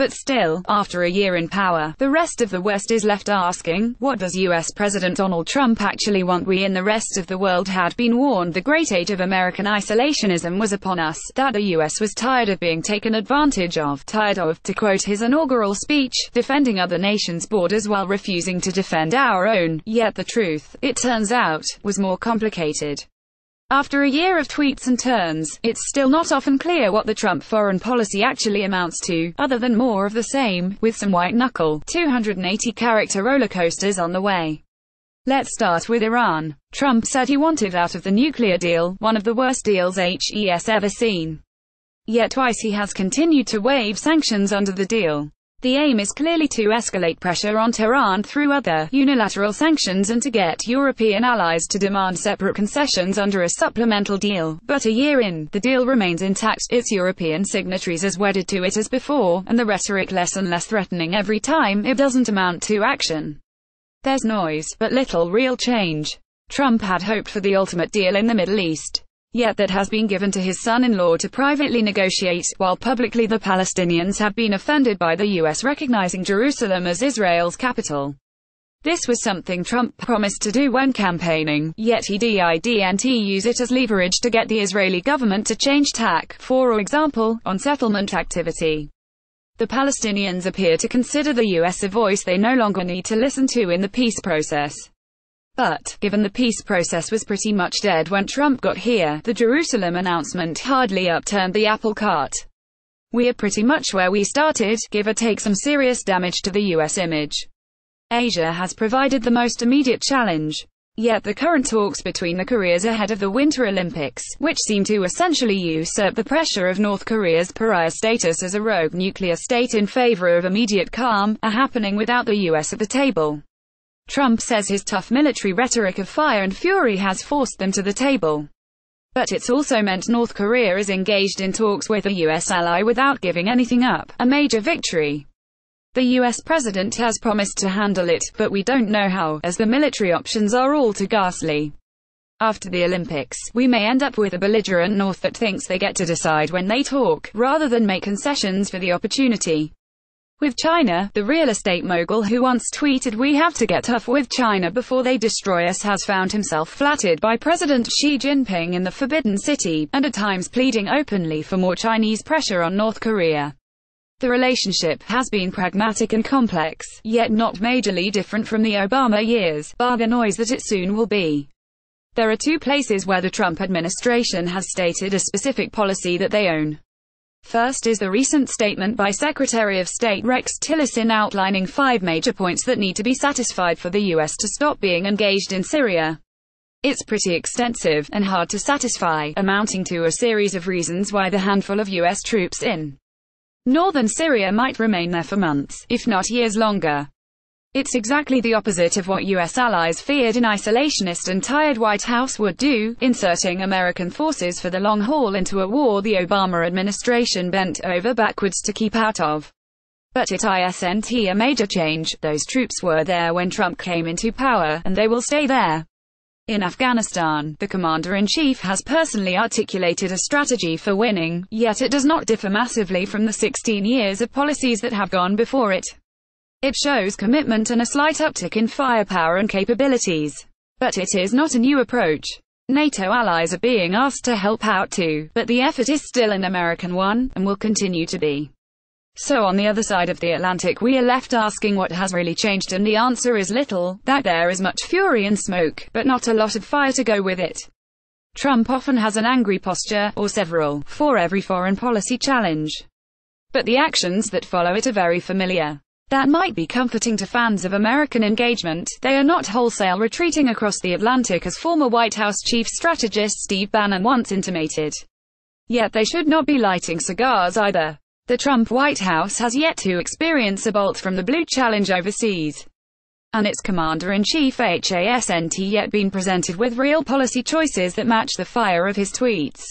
But still, after a year in power, the rest of the West is left asking, what does US President Donald Trump actually want? We in the rest of the world had been warned the great age of American isolationism was upon us, that the US was tired of being taken advantage of, tired of, to quote his inaugural speech, defending other nations' borders while refusing to defend our own. Yet the truth, it turns out, was more complicated. After a year of tweets and turns, it's still not often clear what the Trump foreign policy actually amounts to, other than more of the same, with some white-knuckle, 280-character roller coasters on the way. Let's start with Iran. Trump said he wanted out of the nuclear deal, one of the worst deals he's ever seen. Yet twice he has continued to waive sanctions under the deal. The aim is clearly to escalate pressure on Tehran through other, unilateral sanctions and to get European allies to demand separate concessions under a supplemental deal. But a year in, the deal remains intact, its European signatories as wedded to it as before, and the rhetoric less and less threatening every time it doesn't amount to action. There's noise, but little real change. Trump had hoped for the ultimate deal in the Middle East. Yet that has been given to his son-in-law to privately negotiate, while publicly the Palestinians have been offended by the US recognizing Jerusalem as Israel's capital. This was something Trump promised to do when campaigning, yet he didn't use it as leverage to get the Israeli government to change tack, for example, on settlement activity. The Palestinians appear to consider the US a voice they no longer need to listen to in the peace process. But, given the peace process was pretty much dead when Trump got here, the Jerusalem announcement hardly upturned the apple cart. We are pretty much where we started, give or take some serious damage to the US image. Asia has provided the most immediate challenge. Yet the current talks between the Koreas ahead of the Winter Olympics, which seem to essentially usurp the pressure of North Korea's pariah status as a rogue nuclear state in favor of immediate calm, are happening without the US at the table. Trump says his tough military rhetoric of fire and fury has forced them to the table. But it's also meant North Korea is engaged in talks with a US ally without giving anything up, a major victory. The US president has promised to handle it, but we don't know how, as the military options are all too ghastly. After the Olympics, we may end up with a belligerent North that thinks they get to decide when they talk, rather than make concessions for the opportunity. With China, the real estate mogul who once tweeted "We have to get tough with China before they destroy us" has found himself flattered by President Xi Jinping in the Forbidden City, and at times pleading openly for more Chinese pressure on North Korea. The relationship has been pragmatic and complex, yet not majorly different from the Obama years, bar the noise that it soon will be. There are two places where the Trump administration has stated a specific policy that they own. First is the recent statement by Secretary of State Rex Tillerson outlining 5 major points that need to be satisfied for the US to stop being engaged in Syria. It's pretty extensive, and hard to satisfy, amounting to a series of reasons why the handful of US troops in northern Syria might remain there for months, if not years longer. It's exactly the opposite of what US allies feared an isolationist and tired White House would do, inserting American forces for the long haul into a war the Obama administration bent over backwards to keep out of. But it isn't a major change. Those troops were there when Trump came into power, and they will stay there. In Afghanistan, the commander-in-chief has personally articulated a strategy for winning, yet it does not differ massively from the 16 years of policies that have gone before it. It shows commitment and a slight uptick in firepower and capabilities. But it is not a new approach. NATO allies are being asked to help out too, but the effort is still an American one, and will continue to be. So on the other side of the Atlantic we are left asking what has really changed, and the answer is little, that there is much fury and smoke, but not a lot of fire to go with it. Trump often has an angry posture, or several, for every foreign policy challenge. But the actions that follow it are very familiar. That might be comforting to fans of American engagement. They are not wholesale retreating across the Atlantic as former White House chief strategist Steve Bannon once intimated. Yet they should not be lighting cigars either. The Trump White House has yet to experience a bolt from the blue challenge overseas. And its commander-in-chief hasn't yet been presented with real policy choices that match the fire of his tweets.